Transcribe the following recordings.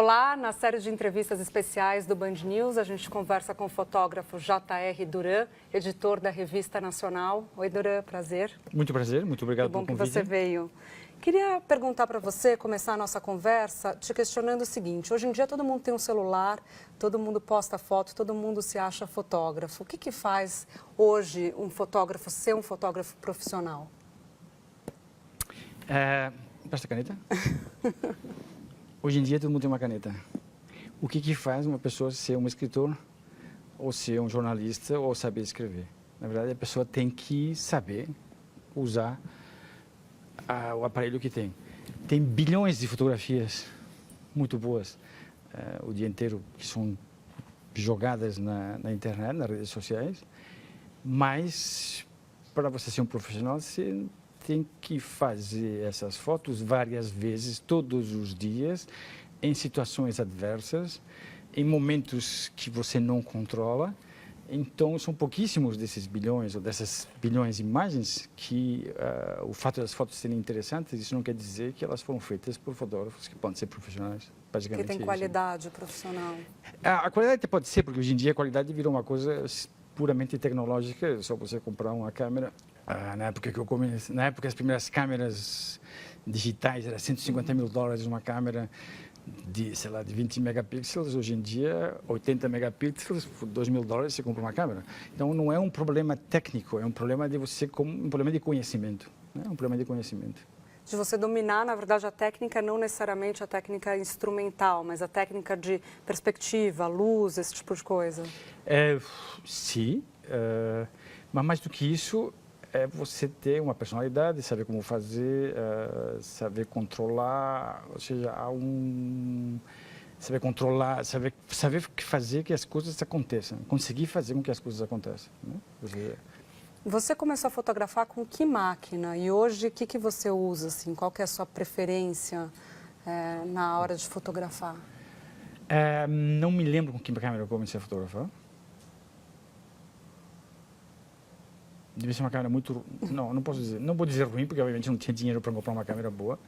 Olá, na série de entrevistas especiais do Band News, a gente conversa com o fotógrafo J.R. Duran, editor da Revista Nacional. Oi, Duran, prazer. Muito prazer, muito obrigado pelo convite. Que bom que você veio. Queria perguntar para você, começar a nossa conversa, te questionando o seguinte. Hoje em dia todo mundo tem um celular, todo mundo posta foto, todo mundo se acha fotógrafo. O que faz hoje um fotógrafo ser um fotógrafo profissional? Presta caneta? Hoje em dia todo mundo tem uma caneta. O que faz uma pessoa ser um escritor, ou ser um jornalista, ou saber escrever? Na verdade, a pessoa tem que saber usar o aparelho que tem. Tem bilhões de fotografias muito boas o dia inteiro, que são jogadas na internet, nas redes sociais, mas para você ser um profissional, você tem que fazer essas fotos várias vezes, todos os dias, em situações adversas, em momentos que você não controla. Então, são pouquíssimos desses bilhões ou dessas bilhões de imagens que o fato das fotos serem interessantes, isso não quer dizer que elas foram feitas por fotógrafos que podem ser profissionais, basicamente. Que tem qualidade profissional. A qualidade pode ser, porque hoje em dia a qualidade virou uma coisa puramente tecnológica, só você comprar uma câmera. Na época que eu comecei, na época as primeiras câmeras digitais era $150 mil uma câmera de, sei lá, de 20 megapixels. Hoje em dia, 80 megapixels, por $2 mil você compra uma câmera. Então não é um problema técnico, é um problema de você, um problema de conhecimento, né? Um problema de conhecimento. De você dominar, na verdade, a técnica, não necessariamente a técnica instrumental, mas a técnica de perspectiva, luz, esse tipo de coisa. Sim, mas mais do que isso, é você ter uma personalidade, saber como fazer, saber controlar, ou seja, saber controlar, saber fazer que as coisas aconteçam, conseguir fazer com que as coisas aconteçam, né? Você começou a fotografar com que máquina? E hoje, o que você usa? Assim? Qual que é a sua preferência na hora de fotografar? Não me lembro com que câmera eu comecei a fotografar. Devia ser uma câmera muito... Não posso dizer. Não vou dizer ruim, porque obviamente não tinha dinheiro para comprar uma câmera boa.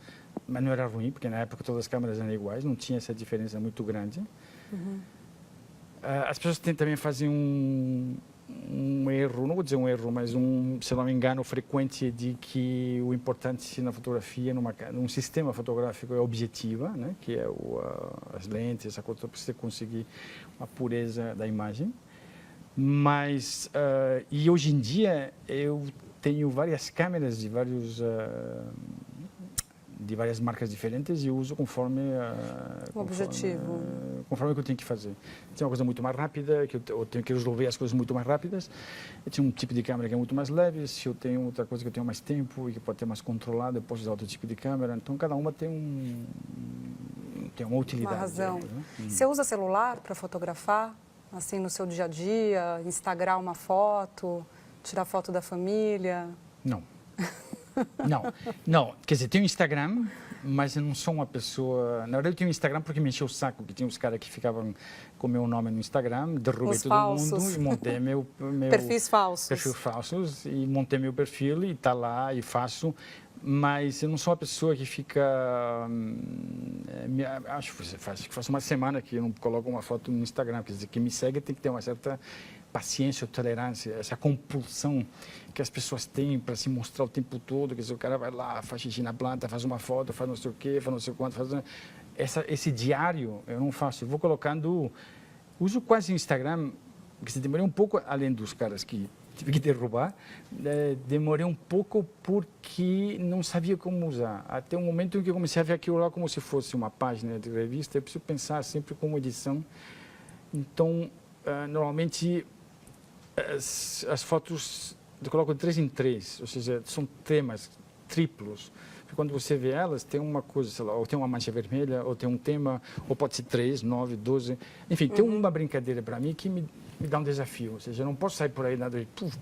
Mas não era ruim, porque na época todas as câmeras eram iguais, não tinha essa diferença muito grande. Uhum. As pessoas também fazem um erro, não vou dizer um erro, mas se não me engano, frequente de que o importante na fotografia, num sistema fotográfico, é a objetiva, né? Que é as lentes, essa coisa, para você conseguir uma pureza da imagem. Mas, e hoje em dia, eu tenho várias câmeras de várias marcas diferentes e uso conforme o objetivo. Conforme o que eu tenho que fazer. Tem uma coisa muito mais rápida, que eu tenho que resolver as coisas muito mais rápidas. Eu tenho um tipo de câmera que é muito mais leve. Se eu tenho outra coisa que eu tenho mais tempo e que pode ter mais controlado, eu posso usar outro tipo de câmera. Então, cada uma tem uma utilidade. Uma razão. Né? Você usa celular para fotografar? Assim, no seu dia a dia, Instagram uma foto, tirar foto da família? Não. Não. Quer dizer, tenho Instagram, mas eu não sou uma pessoa... Na verdade, eu tenho Instagram porque me encheu o saco, que tinha uns caras que ficavam com o meu nome no Instagram, derrubei todo mundo e montei meu perfis falsos. Perfis falsos, e montei meu perfil e está lá e faço. Mas eu não sou uma pessoa que fica... acho que faz uma semana que eu não coloco uma foto no Instagram. Quer dizer, quem me segue tem que ter uma certa paciência, tolerância, essa compulsão que as pessoas têm para se mostrar o tempo todo. Quer dizer, o cara vai lá, faz xixi na planta, faz uma foto, faz não sei o quê, faz não sei quanto. Esse diário eu não faço. Eu vou colocando... Uso quase o Instagram, que se demorei um pouco, além dos caras que tive que derrubar, demorei um pouco porque não sabia como usar. Até o momento em que eu comecei a ver aquilo lá como se fosse uma página de revista, eu preciso pensar sempre como edição. Então, normalmente, as fotos eu coloco de 3 em 3, ou seja, são temas triplos. Quando você vê elas, tem uma coisa, sei lá, ou tem uma mancha vermelha, ou tem um tema, ou pode ser 3, 9, 12. Enfim, tem uma brincadeira para mim que me dá um desafio. Ou seja, eu não posso sair por aí nada de puf.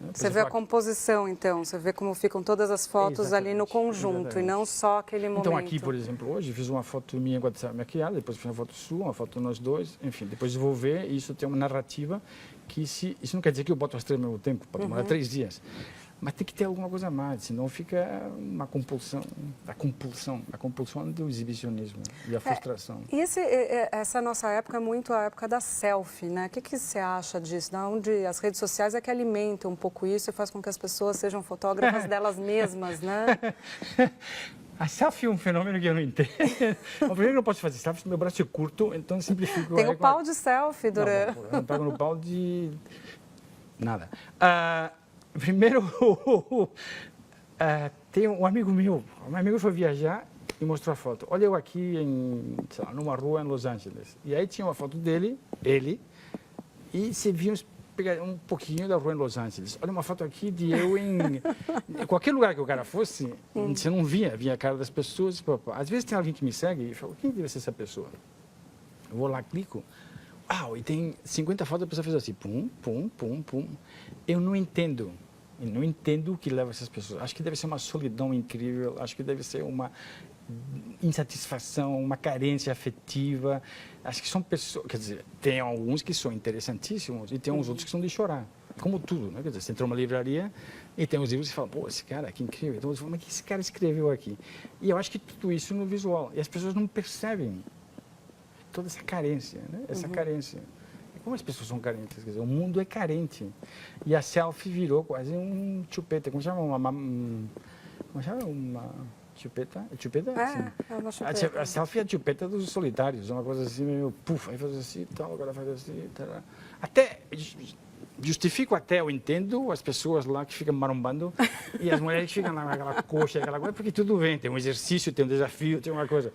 Né? Você vê a composição, então? Você vê como ficam todas as fotos ali no conjunto, e não só aquele momento. Então, aqui, por exemplo, hoje, fiz uma foto minha enquanto estava maquiada, depois fiz uma foto sua, uma foto nós dois. Enfim, depois eu vou ver, e isso tem uma narrativa que isso não quer dizer que eu boto as 3 ao mesmo tempo, pode demorar 3 dias. Mas tem que ter alguma coisa a mais, senão fica uma compulsão, a compulsão do exibicionismo e a frustração. E essa nossa época é muito a época da selfie, né? O que você acha disso? Da onde as redes sociais é que alimentam um pouco isso e faz com que as pessoas sejam fotógrafas delas mesmas, né? A selfie é um fenômeno que eu não entendo. Primeiro, eu não posso fazer selfie, meu braço é curto, então simplifico. Tem o pau de selfie durante... Não, eu não pego no pau de nada. Primeiro, tem um amigo meu foi viajar e mostrou a foto. Olha eu aqui sei lá, numa rua em Los Angeles. E aí tinha uma foto dele, e você via um pouquinho da rua em Los Angeles. Olha uma foto aqui de eu em qualquer lugar que o cara fosse, você não via a cara das pessoas. Às vezes tem alguém que me segue e fala, quem deve ser essa pessoa? Eu vou lá, clico. E tem 50 fotos, a pessoa fez assim, pum, pum, pum, pum. Eu não entendo o que leva essas pessoas. Acho que deve ser uma solidão incrível, acho que deve ser uma insatisfação, uma carência afetiva. Acho que são pessoas, quer dizer, tem alguns que são interessantíssimos e tem uns outros que são de chorar. Como tudo, né? Quer dizer, você entra numa livraria e tem uns livros que falam, pô, esse cara, que incrível. Então você fala, mas o que esse cara escreveu aqui? E eu acho que tudo isso no visual. E as pessoas não percebem toda essa carência, né? Essa carência. Como as pessoas são carentes? Quer dizer, o mundo é carente. E a selfie virou quase um chupeta. Como chama? Uma chupeta? É chupeta? É uma chupeta. A selfie é a chupeta dos solitários. Uma coisa assim, meio puf, aí faz assim, tal, agora faz assim, tal. Até, justifico até, eu entendo as pessoas lá que ficam marombando e as mulheres que ficam lá com aquela coxa, aquela coisa, porque tudo bem, tem um exercício, tem um desafio, tem uma coisa.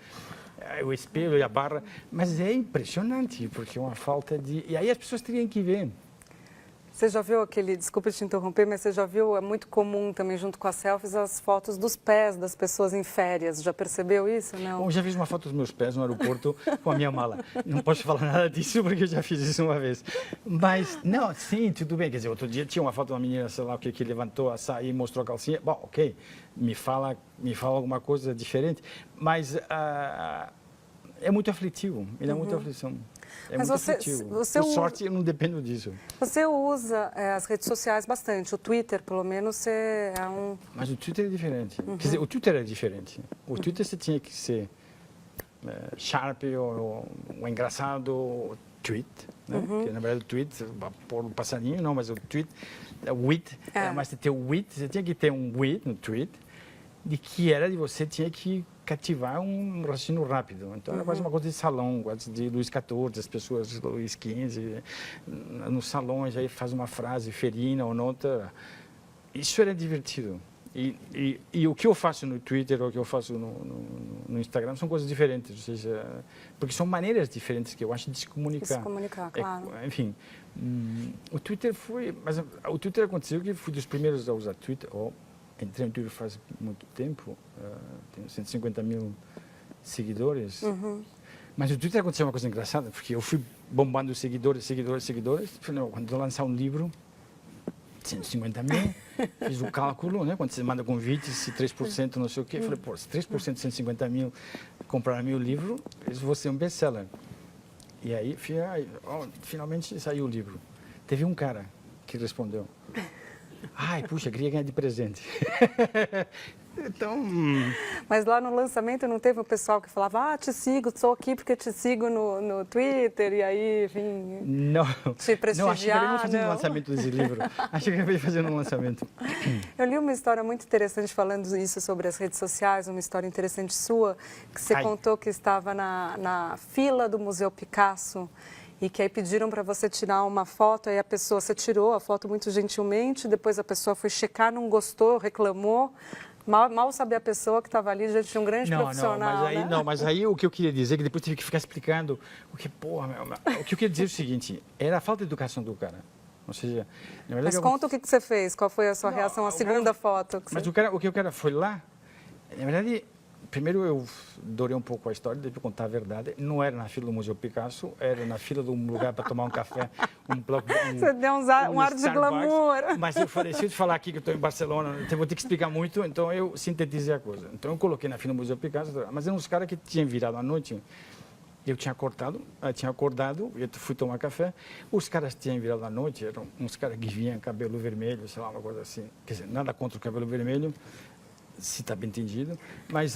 O espelho e a barra, mas é impressionante, porque é uma falta de... E aí as pessoas teriam que ver. Você já viu desculpa te interromper, mas você já viu, é muito comum também, junto com as selfies, as fotos dos pés das pessoas em férias. Já percebeu isso, não? Bom, já fiz uma foto dos meus pés no aeroporto com a minha mala. Não posso falar nada disso, porque eu já fiz isso uma vez. Mas, não, sim, tudo bem. Quer dizer, outro dia tinha uma foto de uma menina, sei lá o que levantou a saia e mostrou a calcinha. Bom, ok, me fala alguma coisa diferente. Mas é muito aflitivo, ele é muito aflição. É mas muito você aflitivo. Por sorte, eu não dependo disso. Você usa as redes sociais bastante. O Twitter, pelo menos, você é um... Mas o Twitter é diferente. Quer dizer, o Twitter é diferente. O Twitter você tinha que ser sharp ou engraçado tweet, né? Que, na verdade, o tweet, por um passarinho, não, mas o tweet, wit, mas você tem o wit, você tinha que ter um wit no tweet, de que era de você tinha que cativar um raciocínio rápido. Então, era quase uma coisa de salão, quase de Luís XIV, as pessoas, Luís XV, nos salões, aí faz uma frase ferina ou nota. Isso era divertido. E o que eu faço no Twitter ou o que eu faço no Instagram são coisas diferentes, ou seja, porque são maneiras diferentes que eu acho de se comunicar. De se comunicar, claro. Enfim, o Twitter foi... Mas o Twitter aconteceu que fui dos primeiros a usar Twitter, entrei no Twitter faz muito tempo, tenho 150 mil seguidores. Mas no Twitter aconteceu uma coisa engraçada, porque eu fui bombando seguidores. Falei, quando eu lançar um livro, 150 mil, fiz o cálculo, né? Quando você manda convites, se 3% não sei o quê. Falei, pô, se 3% de 150 mil compraram meu livro, eles vão ser um best-seller. E aí, finalmente saiu o livro. Teve um cara que respondeu. Ai, puxa, queria ganhar de presente. Então... Mas lá no lançamento não teve o pessoal que falava, te sigo, sou aqui porque te sigo no Twitter, e aí, enfim, não, te prestigiar? Não, acho que acabei fazendo um lançamento desse livro. Acho que acabei fazendo um lançamento. Eu li uma história muito interessante falando isso sobre as redes sociais, uma história interessante sua, que você contou que estava na fila do Museu Picasso, e que aí pediram para você tirar uma foto, aí você tirou a foto muito gentilmente, depois a pessoa foi checar, não gostou, reclamou. Mal sabia a pessoa que estava ali diante de um grande profissional, mas aí o que eu queria dizer, que depois tive que ficar explicando, o que eu queria dizer é o seguinte, era a falta de educação do cara. Ou seja, na verdade, mas conta o que você fez, qual foi a sua reação à segunda foto? Mas o que o cara foi lá, na verdade... Primeiro eu adorei um pouco a história, depois contar a verdade. Não era na fila do Museu Picasso, era na fila de um lugar para tomar um café, Você deu um ar de glamour. Mas eu falei, se eu te falar aqui que eu estou em Barcelona, eu vou ter que explicar muito, então eu sintetizei a coisa. Então eu coloquei na fila do Museu Picasso, mas eram uns caras que tinham virado à noite Eu tinha acordado, eu fui tomar café, os caras tinham virado à noite, eram uns caras que vinham cabelo vermelho, sei lá, uma coisa assim. Quer dizer, nada contra o cabelo vermelho, se está bem entendido, mas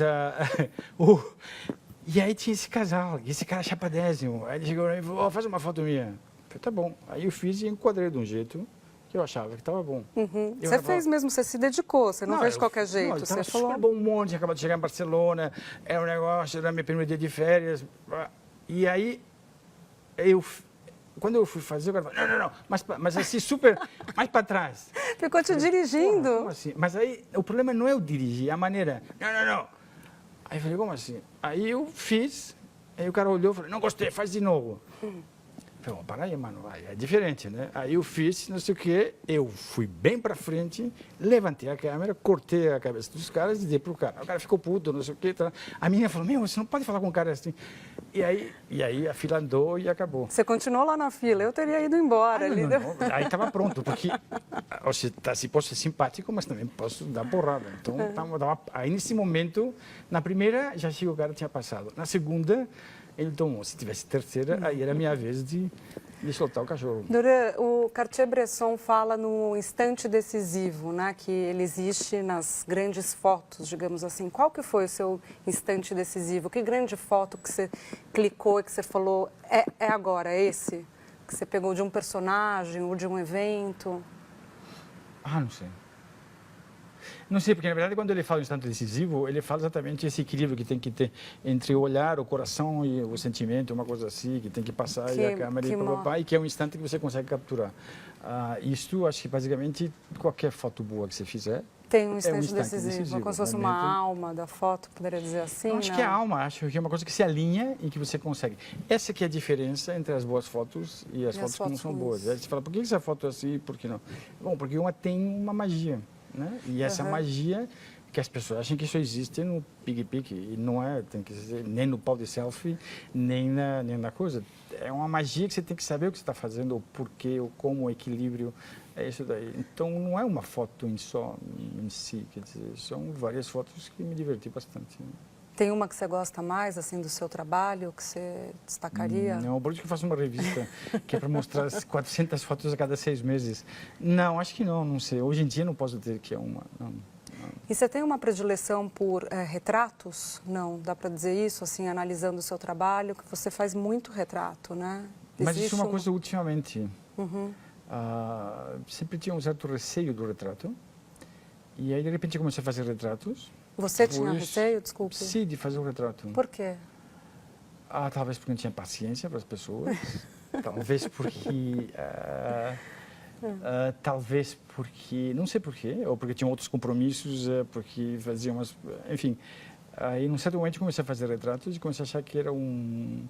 e aí tinha esse casal, esse cara chapadésimo, aí ele chegou e falou, faz uma foto minha. Eu falei, tá bom. Aí eu fiz e enquadrei de um jeito que eu achava que estava bom. Você fez mesmo, você se dedicou, você não fez de qualquer jeito. Não, você falou super bom monte, tinha acabado de chegar em Barcelona, era um negócio, era meu primeiro dia de férias. E aí, quando eu fui fazer, o cara falou, não, mas assim, super, mais para trás. Ficou te dirigindo. Como assim? Mas aí, o problema não é o dirigir, é a maneira. Não. Aí eu falei, como assim? Aí eu fiz, aí o cara olhou e falou, não gostei, faz de novo. Eu falei, para aí, mano, é diferente, né? Aí eu fiz, não sei o quê, eu fui bem para frente, levantei a câmera, cortei a cabeça dos caras e dei pro cara. O cara ficou puto, não sei o quê. Tá. A menina falou, você não pode falar com um cara assim. E aí a fila andou e acabou. Você continuou lá na fila, eu teria ido embora. Não. Aí estava pronto, porque se posso ser simpático, mas também posso dar porrada. Então, aí nesse momento, na primeira, já achei que o cara tinha passado. Na segunda, ele tomou. Se tivesse terceira, aí era a minha vez de soltar o cachorro. Doran, o Cartier-Bresson fala no instante decisivo, né, que ele existe nas grandes fotos, digamos assim. Qual que foi o seu instante decisivo? Que grande foto que você clicou e que você falou, é agora, é esse? Que você pegou de um personagem ou de um evento? Não sei. Não sei, porque na verdade quando ele fala do instante decisivo, ele fala exatamente esse equilíbrio que tem que ter entre o olhar, o coração e o sentimento, uma coisa assim, que tem que passar e a câmera e que é um instante que você consegue capturar. Isso, acho que basicamente qualquer foto boa que você fizer tem um instante decisivo, como se fosse uma alma da foto, poderia dizer assim? Eu acho que é a alma, acho que é uma coisa que se alinha e que você consegue. Essa que é a diferença entre as boas fotos e as fotos que não são boas. Aí você fala, por que essa foto é assim e por que não? Bom, porque uma tem uma magia. Né? E essa magia que as pessoas acham que só existe no pique-pique e não é, tem que ser nem no pau de selfie, nem na coisa. É uma magia que você tem que saber o que você está fazendo, o porquê, o como, o equilíbrio, é isso daí. Então não é uma foto em si, quer dizer, são várias fotos que me diverti bastante. Né? Tem uma que você gosta mais, assim, do seu trabalho, que você destacaria? Não, por isso que eu faço uma revista, que é para mostrar 400 fotos a cada 6 meses. Não, acho que não sei. Hoje em dia não posso dizer que é uma. Não. E você tem uma predileção por retratos? Não, dá para dizer isso, assim, analisando o seu trabalho, que você faz muito retrato, né? Mas isso é uma coisa ultimamente. Sempre tinha um certo receio do retrato. E aí, de repente, comecei a fazer retratos. Você tinha receio, desculpe? Sim, de fazer um retrato. Por quê? Talvez porque não tinha paciência para as pessoas. Talvez porque... talvez porque... Não sei porquê. Ou porque tinham outros compromissos, porque faziam umas... Enfim. Aí, num certo momento, comecei a fazer retratos e comecei a achar que era um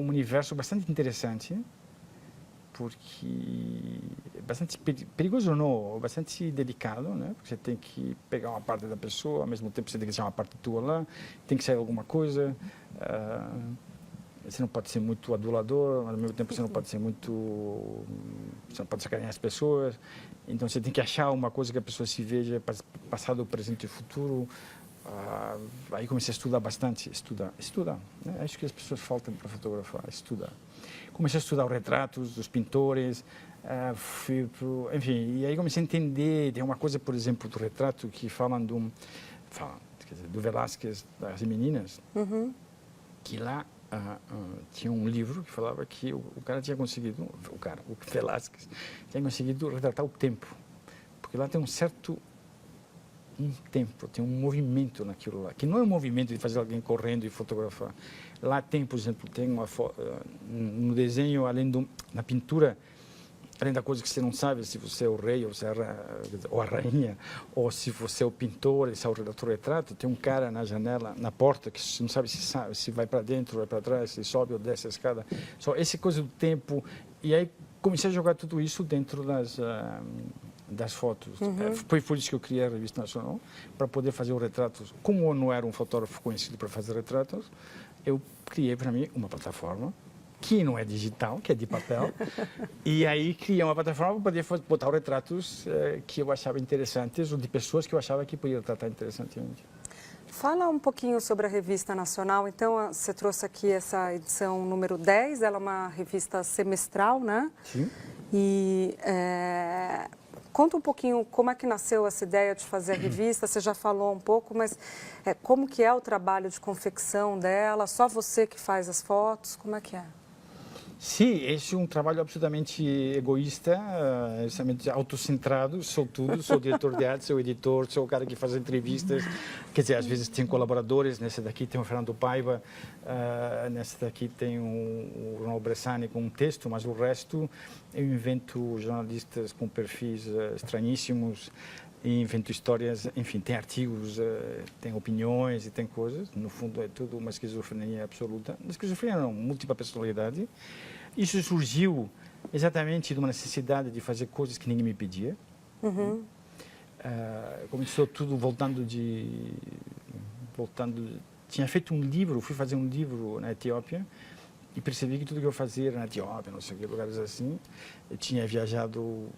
universo bastante interessante. Porque é bastante perigoso, não, bastante delicado, né? Porque você tem que pegar uma parte da pessoa, ao mesmo tempo você tem que deixar uma parte tua lá, tem que sair alguma coisa. Você não pode ser muito adulador, mas ao mesmo tempo você não pode ser muito... Você não pode sacanear as pessoas. Então você tem que achar uma coisa que a pessoa se veja, passado, presente e futuro. Aí comecei a estudar bastante, estudar. Né? Acho que as pessoas faltam para fotografar, estudar. Comecei a estudar os retratos dos pintores, enfim, e aí comecei a entender, tem uma coisa, por exemplo, do retrato que falam do Velázquez, das meninas, que lá tinha um livro que falava que o cara tinha conseguido, o Velázquez, tinha conseguido retratar o tempo, porque lá tem um certo tempo, tem um movimento naquilo lá, que não é um movimento de fazer alguém correndo e fotografar. Lá tem, por exemplo, tem uma no desenho, na pintura, além da coisa que você não sabe se você é o rei ou a rainha, ou se você é o pintor, se é o retrato, tem um cara na janela, na porta, que você não sabe se vai para dentro, vai para trás, se sobe ou desce a escada. Só essa coisa do tempo. E aí comecei a jogar tudo isso dentro das fotos. Foi por isso que eu criei a Revista Nacional, para poder fazer os retratos. Como eu não era um fotógrafo conhecido para fazer retratos, eu criei para mim uma plataforma que não é digital, que é de papel, e aí criei uma plataforma para poder botar os retratos que eu achava interessantes, ou de pessoas que eu achava que podia tratar interessantemente. Fala um pouquinho sobre a Revista Nacional. Então, você trouxe aqui essa edição número 10, ela é uma revista semestral, né? Sim. E conta um pouquinho como é que nasceu essa ideia de fazer a revista. Você já falou um pouco, mas como que é o trabalho de confecção dela? Só você que faz as fotos? Como é que é? Sim, esse é um trabalho absolutamente egoísta, absolutamente autocentrado. Sou tudo, sou diretor de arte, sou editor, sou o cara que faz entrevistas. Quer dizer, às vezes tem colaboradores. Nessa daqui tem o Fernando Paiva, nessa daqui tem o Ronaldo Bressani com um texto, mas o resto eu invento jornalistas com perfis estranhíssimos. E invento histórias, enfim, tem artigos, tem opiniões e tem coisas. No fundo é tudo uma esquizofrenia absoluta. Uma esquizofrenia não, múltipla personalidade. Isso surgiu exatamente de uma necessidade de fazer coisas que ninguém me pedia. Uhum. Começou tudo tinha feito um livro, fui fazer um livro na Etiópia e percebi que tudo que eu fazia era na Etiópia, não sei o que, lugares assim. Eu tinha viajado,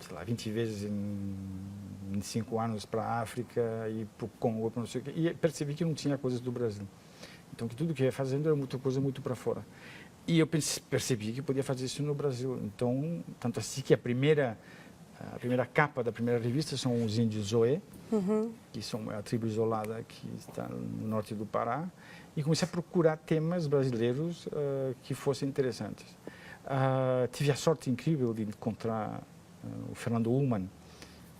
sei lá, 20 vezes em 5 anos para a África e para o Congo, não sei o quê, e percebi que não tinha coisas do Brasil. Então, que tudo que eu ia fazendo era muita coisa muito para fora. E eu percebi que podia fazer isso no Brasil. Então, tanto assim que a primeira capa da primeira revista são os índios Zoé, que são a tribo isolada que está no norte do Pará, e comecei a procurar temas brasileiros que fossem interessantes. Tive a sorte incrível de encontrar o Fernando Ullmann,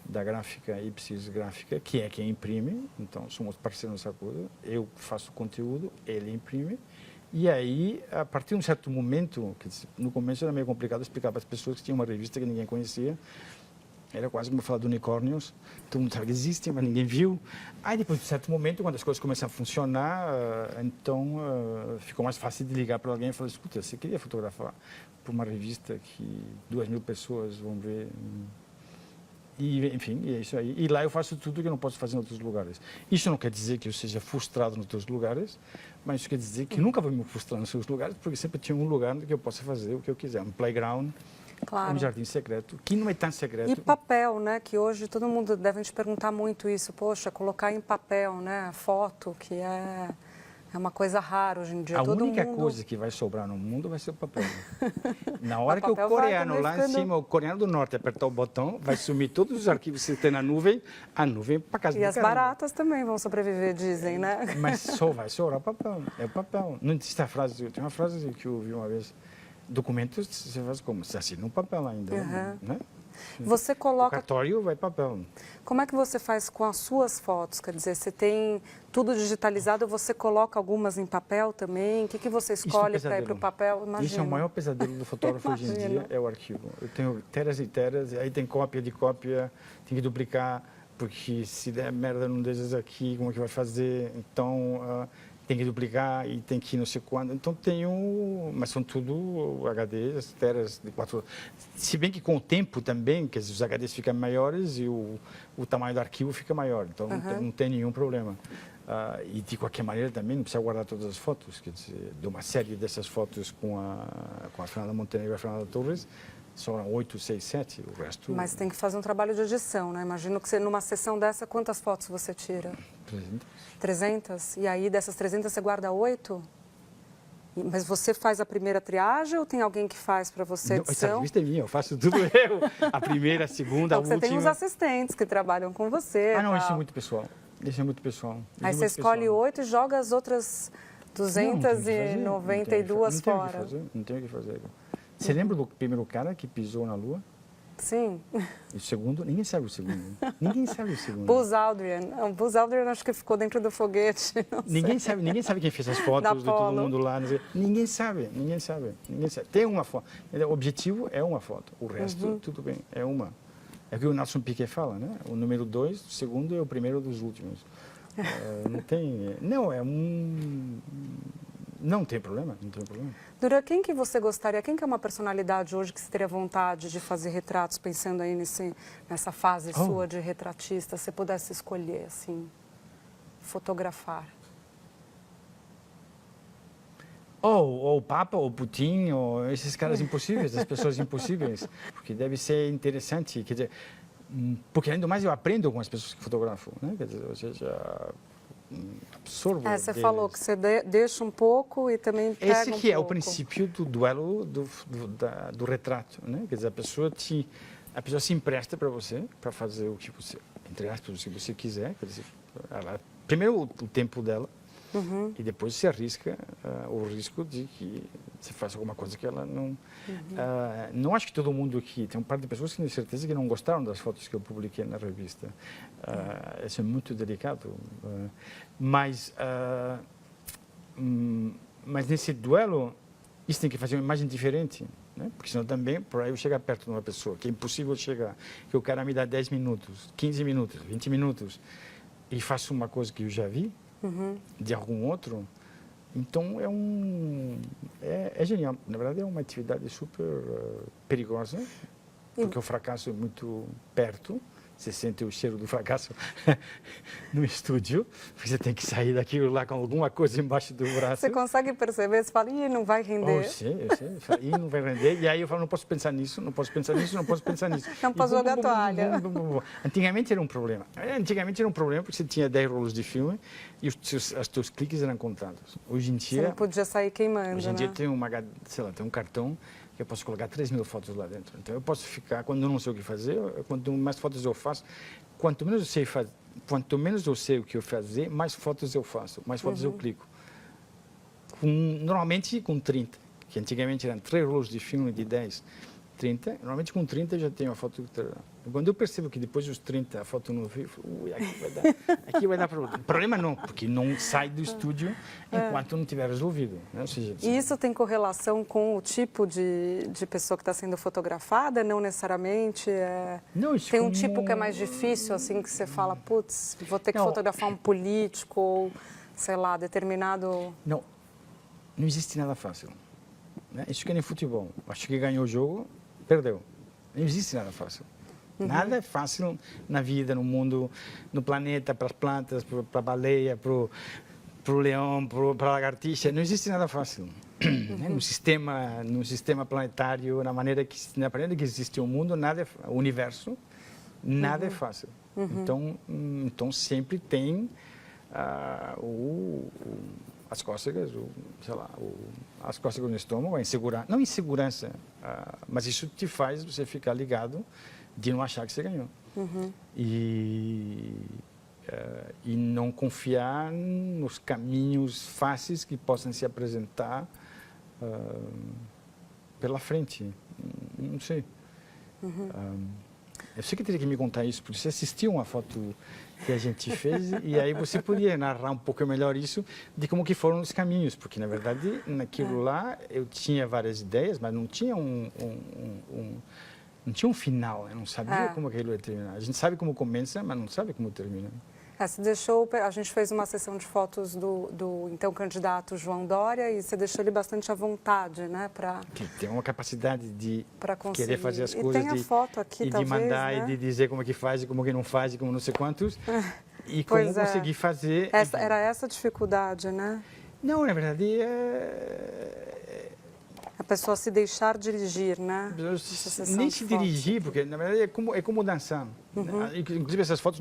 da gráfica Ipsis Gráfica, que é quem imprime. Então, somos parceiros nessa coisa. Eu faço o conteúdo, ele imprime. E aí, a partir de um certo momento, que no começo era meio complicado explicar para as pessoas que tinha uma revista que ninguém conhecia. Era quase como falar de unicórnios. Todo mundo sabe que existem, mas ninguém viu. Aí, depois de um certo momento, quando as coisas começam a funcionar, então ficou mais fácil de ligar para alguém e falar: escuta, você queria fotografar para uma revista que 2.000 pessoas vão ver? E, enfim, é isso aí. E lá eu faço tudo que eu não posso fazer em outros lugares. Isso não quer dizer que eu seja frustrado em outros lugares, mas isso quer dizer que nunca vou me frustrar nos outros lugares, porque sempre tinha um lugar onde eu possa fazer o que eu quiser. Um playground, Claro. um jardim secreto, que não é tão secreto. E papel, né? Que hoje todo mundo deve te perguntar muito isso. Poxa, colocar em papel, né? A foto, que é uma coisa rara hoje em dia. A Todo única mundo... coisa que vai sobrar no mundo vai ser o papel. Na hora que o papel coreano vai lá ficando... em cima, o coreano do norte, apertar o botão, vai sumir todos os arquivos que você tem na nuvem, a nuvem para casa do E as caramba. baratas também vão sobreviver, dizem, né? Mas só vai sobrar papel. É o papel. Não existe a frase, tem uma frase que eu ouvi uma vez: documentos você faz como? Você assina um papel ainda, né? Você O coloca... cartório vai papel. Como é que você faz com as suas fotos? Quer dizer, você tem tudo digitalizado, você coloca algumas em papel também? O que você escolhe para ir para o papel? Imagina. Isso é o maior pesadelo do fotógrafo hoje em dia, é o arquivo. Eu tenho teras e teras, aí tem cópia de cópia, tem que duplicar, porque se der merda num desses aqui, como é que vai fazer? Então, tem que duplicar e tem que ir não sei quando. Então, mas são tudo HDs, teras de 4. Se bem que com o tempo também, que os HDs ficam maiores e o tamanho do arquivo fica maior. Então, não tem nenhum problema. E de qualquer maneira também não precisa guardar todas as fotos. Quer dizer, de uma série dessas fotos com a Fernanda Montenegro e a Fernanda Torres, são 8, 6, 7, o resto... Mas tem que fazer um trabalho de edição, né? Imagino que você, numa sessão dessa, quantas fotos você tira? 300. 300? E aí, dessas 300, você guarda 8? Mas você faz a primeira triagem ou tem alguém que faz para você a edição? Essa revista é minha, eu faço tudo eu. A primeira, a segunda, a última... Você tem uns assistentes que trabalham com você. Não, isso é muito pessoal. Isso é muito pessoal. Aí você escolhe 8 e joga as outras 292 fora. Não tem o que fazer. Você lembra do primeiro cara que pisou na Lua? Sim. E o segundo? Ninguém sabe o segundo. Ninguém sabe o segundo. Buzz Aldrin. O Buzz Aldrin acho que ficou dentro do foguete. Ninguém sabe quem fez as fotos de todo mundo lá. Ninguém sabe. Tem uma foto. O objetivo é uma foto. O resto, tudo bem, é uma. É o que o Nelson Piquet fala, né? O número 2, o segundo é o primeiro dos últimos. Não tem... Não, não tem problema, não tem problema. Dura, quem que você gostaria, quem que é uma personalidade hoje que você teria vontade de fazer retratos, pensando aí nessa fase sua de retratista, se você pudesse escolher, assim, fotografar? Ou o Papa, ou Putin, ou esses caras impossíveis, as pessoas impossíveis, porque deve ser interessante, quer dizer, Porque, ainda mais, eu aprendo com as pessoas que fotografo, né? Quer dizer, ou seja, absorvo Você deles. falou que você deixa um pouco e também pega Esse que é o pouco. princípio do duelo do retrato, né? Quer dizer, a pessoa se empresta para você, para fazer o que você, entre aspas, o que você quiser. Quer dizer, primeiro o tempo dela, e depois se arrisca o risco de que você faça alguma coisa que ela não... não acho que todo mundo aqui... Tem um par de pessoas que tenho certeza que não gostaram das fotos que eu publiquei na revista. Isso é muito delicado. Mas nesse duelo, isso tem que fazer uma imagem diferente. Né? Porque senão também, para eu chegar perto de uma pessoa, que é impossível chegar, que o cara me dá 10 minutos, 15 minutos, 20 minutos, e faço uma coisa que eu já vi, de algum outro, então é genial. Na verdade, é uma atividade super perigosa, porque o fracasso é muito perto. Você sente o cheiro do fracasso no estúdio, você tem que sair daquilo lá com alguma coisa embaixo do braço. Você consegue perceber? Você fala, ih, não vai render. Eu sei. Ih, não vai render. E aí eu falo, não posso pensar nisso, não posso pensar nisso, não posso pensar nisso. Não posso jogar toalha. Antigamente era um problema. Antigamente era um problema porque você tinha 10 rolos de filme e os teus cliques eram contados. Hoje em dia... Você não podia sair queimando, Hoje em dia né? tem tem um cartão que eu posso colocar 3.000 fotos lá dentro. Então eu posso ficar, quando eu não sei o que fazer, quanto mais fotos eu faço, quanto menos eu sei o que eu fazer, mais fotos eu faço, mais fotos eu clico. Normalmente com 30, que antigamente eram 3 rolos de filme de 10, 30, normalmente com 30 eu já tenho a foto. Quando eu percebo que depois dos 30 a foto não veio, aqui vai dar problema. Problema não, porque não sai do estúdio enquanto não tiver resolvido. Né? Ou seja, E isso tem correlação com o tipo de pessoa que está sendo fotografada? Não necessariamente? Não, isso tem um tipo que é mais difícil, assim, que você fala, putz, vou ter que fotografar um político ou, sei lá, determinado... Não existe nada fácil. Né? Isso que é nem futebol. Acho que ganhou o jogo, perdeu. Não existe nada fácil. Nada é fácil na vida, no mundo, no planeta, para as plantas, para a baleia, para o leão, para a lagartixa. Não existe nada fácil. No sistema planetário, na maneira que existe o mundo, o universo, nada é fácil. Então sempre tem as cócegas, sei lá, as cócegas no estômago, a insegurança, não insegurança, mas isso te faz você ficar ligado de não achar que você ganhou. E não confiar nos caminhos fáceis que possam se apresentar pela frente. Não sei. Eu sei que teria que me contar isso, porque você assistiu uma foto que a gente fez e aí você podia narrar um pouco melhor isso de como que foram os caminhos, porque na verdade naquilo lá eu tinha várias ideias, mas não tinha não tinha um final, eu não sabia como aquilo ia terminar. A gente sabe como começa, mas não sabe como termina. Você deixou, a gente fez uma sessão de fotos do então candidato João Dória e você deixou ele bastante à vontade, né, para que tem uma capacidade de querer fazer as coisas, tem a foto aqui, e talvez, de mandar, né? e de dizer como é que faz e como que não faz e como não sei quantos e como conseguir fazer. Era essa a dificuldade, né? Não, na verdade a pessoa se deixar dirigir, né? Nem se dirigir, porque na verdade é como dançar. Né? Inclusive essas fotos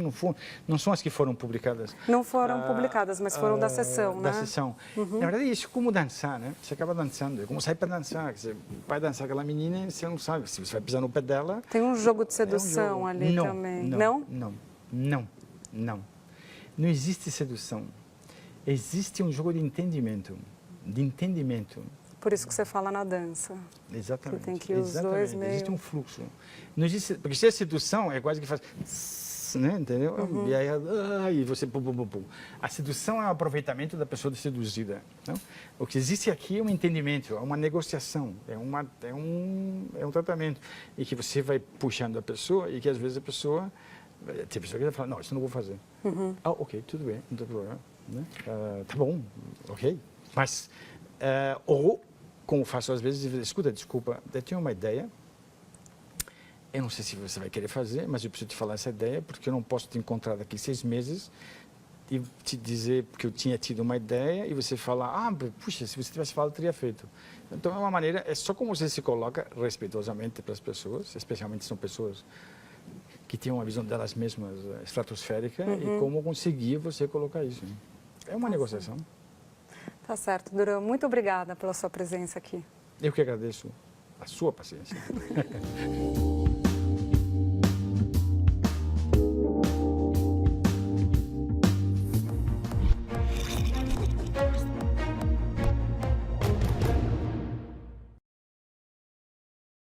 não são as que foram publicadas. Não foram publicadas, mas foram da sessão, né? Da sessão. Na verdade isso é como dançar, né? Você acaba dançando, é como sair para dançar. Você vai dançar aquela menina e você não sabe se você vai pisar no pé dela. Tem um jogo de sedução ali também. Não? Não. Não existe sedução. Existe um jogo de entendimento. Por isso que você fala na dança. Exatamente. Que tem que os dois meio... Existe um fluxo. Não existe, porque se é sedução, é quase que faz... Né, entendeu? E aí você... A sedução é o aproveitamento da pessoa seduzida. Não? O que existe aqui é um entendimento, é uma negociação, é um tratamento. E que você vai puxando a pessoa e que às vezes a pessoa... Tem pessoa que vai falar, não, isso eu não vou fazer. Ok, tudo bem, não tem problema. Né? Tá bom, ok. Mas... ou... como faço às vezes, escuta, desculpa, eu tinha uma ideia, eu não sei se você vai querer fazer, mas eu preciso te falar essa ideia, porque eu não posso te encontrar daqui 6 meses e te dizer que eu tinha tido uma ideia e você falar, puxa, se você tivesse falado, eu teria feito. Então, é uma maneira, é só como você se coloca respeitosamente para as pessoas, especialmente se são pessoas que têm uma visão delas mesmas estratosférica e como conseguir você colocar isso. É uma negociação. Tá certo, Duran. Muito obrigada pela sua presença aqui. Eu que agradeço a sua paciência.